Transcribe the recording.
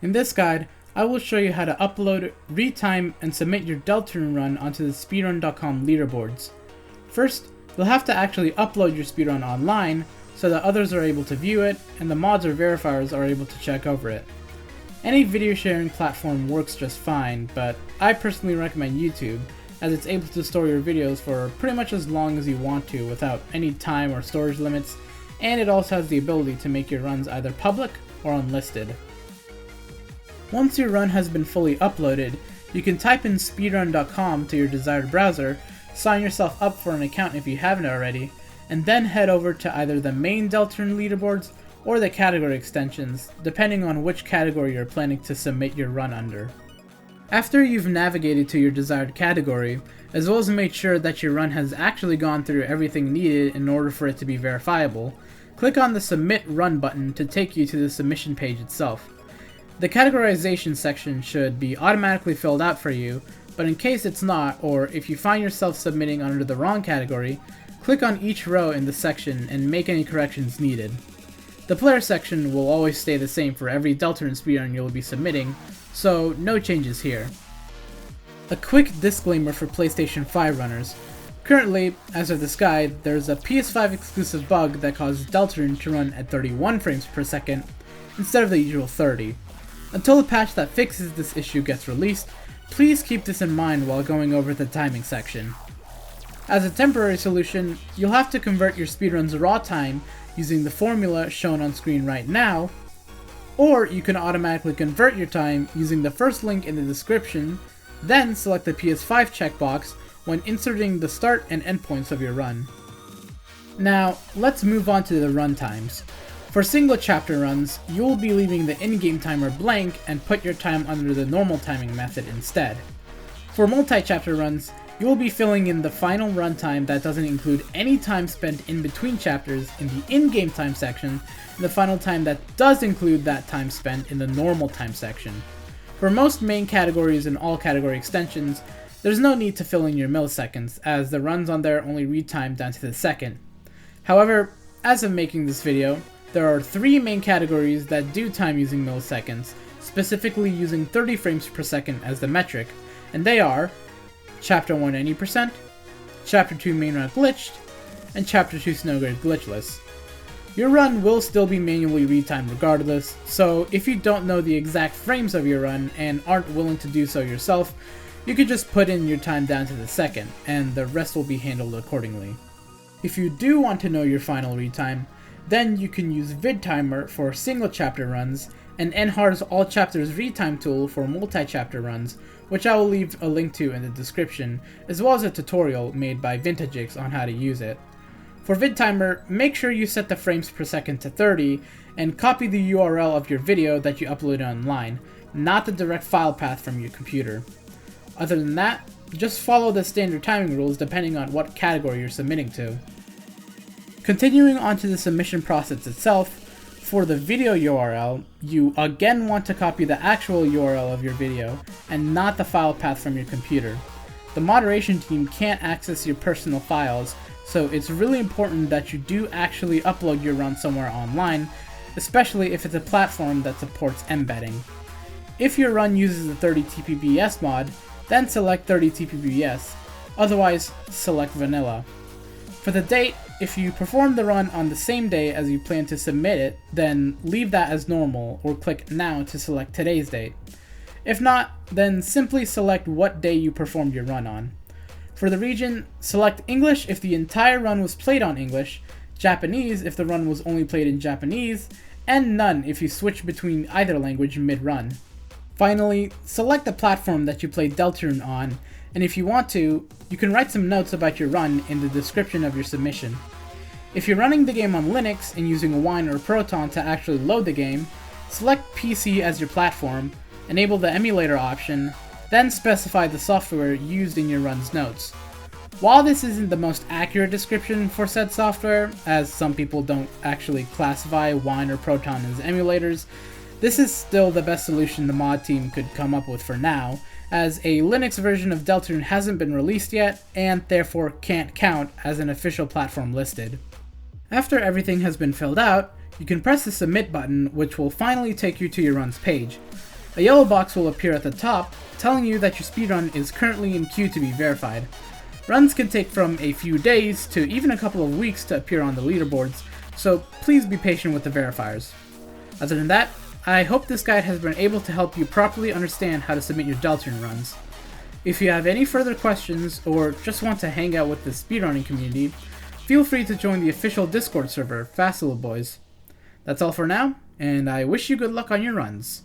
In this guide, I will show you how to upload, retime, and submit your Deltarune run onto the Speedrun.com leaderboards. First, you'll have to actually upload your speedrun online so that others are able to view it and the mods or verifiers are able to check over it. Any video sharing platform works just fine, but I personally recommend YouTube, as it's able to store your videos for pretty much as long as you want to without any time or storage limits, and it also has the ability to make your runs either public or unlisted. Once your run has been fully uploaded, you can type in speedrun.com to your desired browser, sign yourself up for an account if you haven't already, and then head over to either the main Deltarune leaderboards or the category extensions, depending on which category you're planning to submit your run under. After you've navigated to your desired category, as well as made sure that your run has actually gone through everything needed in order for it to be verifiable, click on the Submit Run button to take you to the submission page itself. The categorization section should be automatically filled out for you, but in case it's not, or if you find yourself submitting under the wrong category, click on each row in the section and make any corrections needed. The player section will always stay the same for every Deltarune speedrun you'll be submitting, so no changes here. A quick disclaimer for PlayStation 5 runners. Currently, as of this guide, there's a PS5 exclusive bug that causes Deltarune to run at 31 frames per second instead of the usual 30. Until a patch that fixes this issue gets released, please keep this in mind while going over the timing section. As a temporary solution, you'll have to convert your speedrun's raw time using the formula shown on screen right now, or you can automatically convert your time using the first link in the description, then select the PS5 checkbox when inserting the start and end points of your run. Now, let's move on to the run times. For single chapter runs, you will be leaving the in-game timer blank and put your time under the normal timing method instead. For multi-chapter runs, you will be filling in the final runtime that doesn't include any time spent in between chapters in the in-game time section, and the final time that does include that time spent in the normal time section. For most main categories and all category extensions, there's no need to fill in your milliseconds, as the runs on there only read time down to the second. However, as of making this video, there are 3 main categories that do time using milliseconds, specifically using 30 frames per second as the metric, and they are Chapter 1 80%, Chapter 2 main run glitched, and Chapter 2 snowgrid glitchless. Your run will still be manually retimed regardless, so if you don't know the exact frames of your run and aren't willing to do so yourself, you could just put in your time down to the second, and the rest will be handled accordingly. If you do want to know your final retime, then you can use VidTimer for single chapter runs, and NHAR's All Chapters Retime tool for multi-chapter runs, which I will leave a link to in the description, as well as a tutorial made by VintageX on how to use it. For VidTimer, make sure you set the frames per second to 30, and copy the URL of your video that you uploaded online, not the direct file path from your computer. Other than that, just follow the standard timing rules depending on what category you're submitting to. Continuing on to the submission process itself, for the video URL, you again want to copy the actual URL of your video, and not the file path from your computer. The moderation team can't access your personal files, so it's really important that you do actually upload your run somewhere online, especially if it's a platform that supports embedding. If your run uses the 30 TPBS mod, then select 30 TPBS, otherwise select vanilla. For the date, if you perform the run on the same day as you plan to submit it, then leave that as normal or click Now to select today's date. If not, then simply select what day you performed your run on. For the region, select English if the entire run was played on English, Japanese if the run was only played in Japanese, and none if you switch between either language mid-run. Finally, select the platform that you played Deltarune on, and if you want to, you can write some notes about your run in the description of your submission. If you're running the game on Linux and using Wine or Proton to actually load the game, select PC as your platform, enable the emulator option, then specify the software used in your run's notes. While this isn't the most accurate description for said software, as some people don't actually classify Wine or Proton as emulators, this is still the best solution the mod team could come up with for now, as a Linux version of Deltarune hasn't been released yet, and therefore can't count as an official platform listed. After everything has been filled out, you can press the submit button, which will finally take you to your run's page. A yellow box will appear at the top, telling you that your speedrun is currently in queue to be verified. Runs can take from a few days to even a couple of weeks to appear on the leaderboards, so please be patient with the verifiers. Other than that, I hope this guide has been able to help you properly understand how to submit your Deltarune runs. If you have any further questions, or just want to hang out with the speedrunning community, feel free to join the official Discord server, Fast Little Boys. That's all for now, and I wish you good luck on your runs.